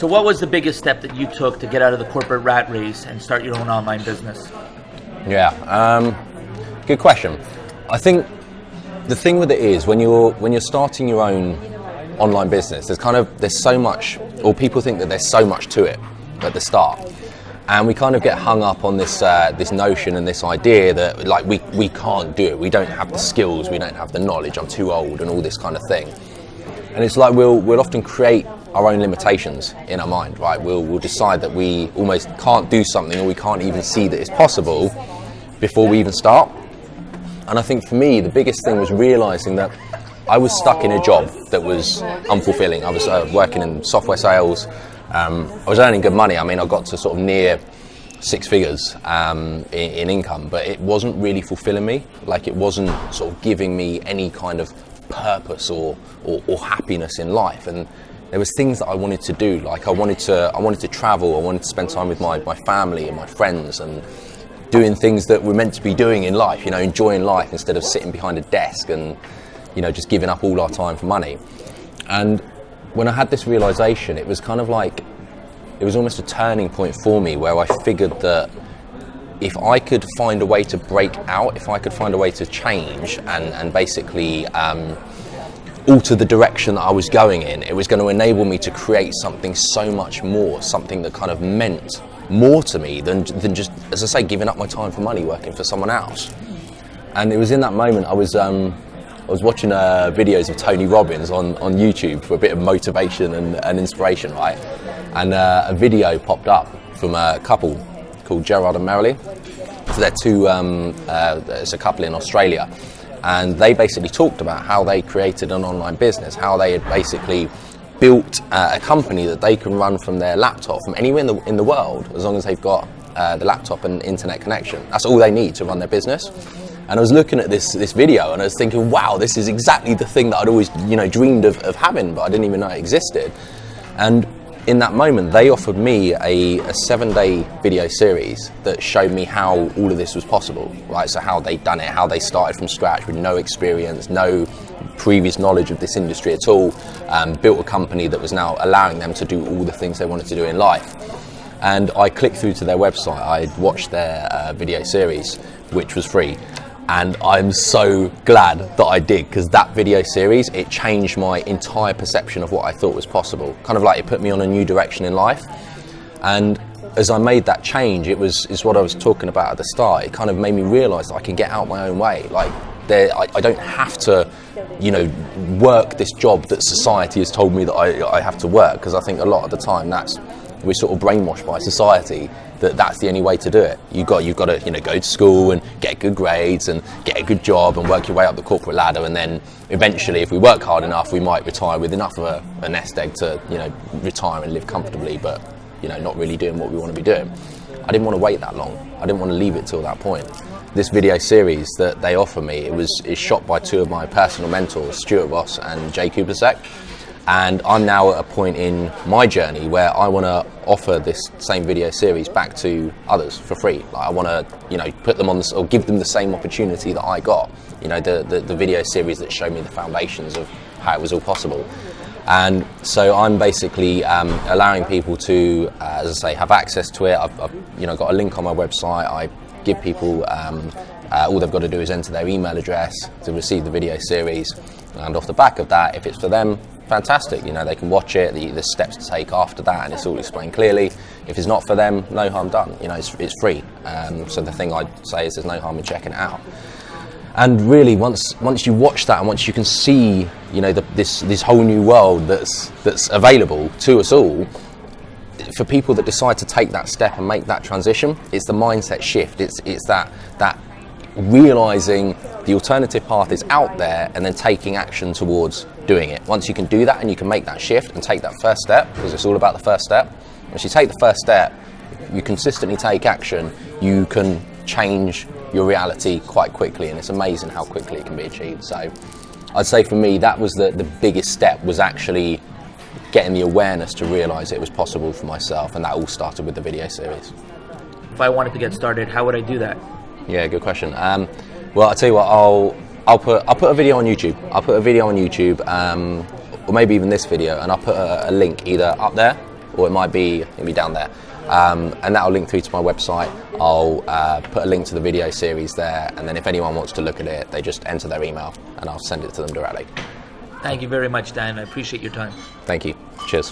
So what was the biggest step that you took to get out of the corporate rat race and start your own online business? Yeah, good question. I think the thing with it is when you're starting your own online business, there's so much, or people think that there's so much to it at the start, and we kind of get hung up on this notion and this idea that like we can't do it, we don't have the skills, we don't have the knowledge, I'm too old, and all this kind of thing. And it's like we'll often create our own limitations in our mind, right? We'll decide that we almost can't do something, or we can't even see that it's possible before we even start. And I think for me, the biggest thing was realizing that I was stuck in a job that was unfulfilling. I was working in software sales. I was earning good money. I mean, I got to sort of near six figures in income, but it wasn't really fulfilling me. Like, it wasn't sort of giving me any kind of purpose or happiness in life. And there was things that I wanted to do. Like, I wanted to travel. I wanted to spend time with my family and my friends, and doing things that we're meant to be doing in life, you know, enjoying life instead of sitting behind a desk and, you know, just giving up all our time for money. And when I had this realization, it was kind of like, it was almost a turning point for me, where I figured that if I could find a way to break out, if I could find a way to change and basically alter the direction that I was going in, it was going to enable me to create something so much more, something that kind of meant more to me than just, as I say, giving up my time for money working for someone else. And it was in that moment I was watching videos of Tony Robbins on YouTube for a bit of motivation and inspiration, right? And a video popped up from a couple called Gerard and Marilee. So they're two, it's a couple in Australia, and they basically talked about how they created an online business, how they had basically built a company that they can run from their laptop from anywhere in the world, as long as they've got the laptop and internet connection. That's all they need to run their business. And I was looking at this video and I was thinking, wow, this is exactly the thing that I'd always, you know, dreamed of having, but I didn't even know it existed. And in that moment, they offered me a 7-day video series that showed me how all of this was possible, right? So how they'd done it, how they started from scratch with no experience, no previous knowledge of this industry at all, built a company that was now allowing them to do all the things they wanted to do in life. And I clicked through to their website. I watched their video series, which was free. And I'm so glad that I did, because that video series, it changed my entire perception of what I thought was possible. Kind of like it put me on a new direction in life. And as I made that change, it's what I was talking about at the start. It kind of made me realize that I can get out my own way. Like, I don't have to, you know, work this job that society has told me that I have to work, because I think a lot of the time we're sort of brainwashed by society that that's the only way to do it. You've got to, you know, go to school and get good grades and get a good job and work your way up the corporate ladder, and then eventually, if we work hard enough, we might retire with enough of a nest egg to, you know, retire and live comfortably, but, you know, not really doing what we want to be doing. I didn't want to wait that long. I didn't want to leave it till that point. This video series that they offer me, it's shot by two of my personal mentors, Stuart Ross and Jay Kublasek. And I'm now at a point in my journey where I want to offer this same video series back to others for free. Like, I want to, you know, put them on this, or give them the same opportunity that I got. You know, the video series that showed me the foundations of how it was all possible. And so I'm basically allowing people to, as I say, have access to it. I've you know, got a link on my website. I give people all they've got to do is enter their email address to receive the video series, and off the back of that, if it's for them, fantastic, you know, they can watch it, the steps to take after that, and it's all explained clearly. If it's not for them, no harm done, you know, it's free. So the thing I'd say is there's no harm in checking it out. And really, once you watch that, and once you can see, you know, this whole new world that's available to us all, for people that decide to take that step and make that transition, it's the mindset shift. It's that realizing the alternative path is out there, and then taking action towards doing it. Once you can do that and you can make that shift and take that first step, because it's all about the first step. Once you take the first step, you consistently take action, you can change your reality quite quickly, and it's amazing how quickly it can be achieved. So I'd say for me, that was the biggest step, was actually getting the awareness to realize it was possible for myself, and that all started with the video series. If I wanted to get started, how would I do that? Yeah, good question. Well, I'll tell you what, I'll put a video on YouTube. I'll put a video on YouTube, or maybe even this video, and I'll put a link either up there or it'll be down there. And that'll link through to my website. I'll put a link to the video series there, and then if anyone wants to look at it, they just enter their email and I'll send it to them directly. Thank you very much, Dan. I appreciate your time. Thank you. Cheers.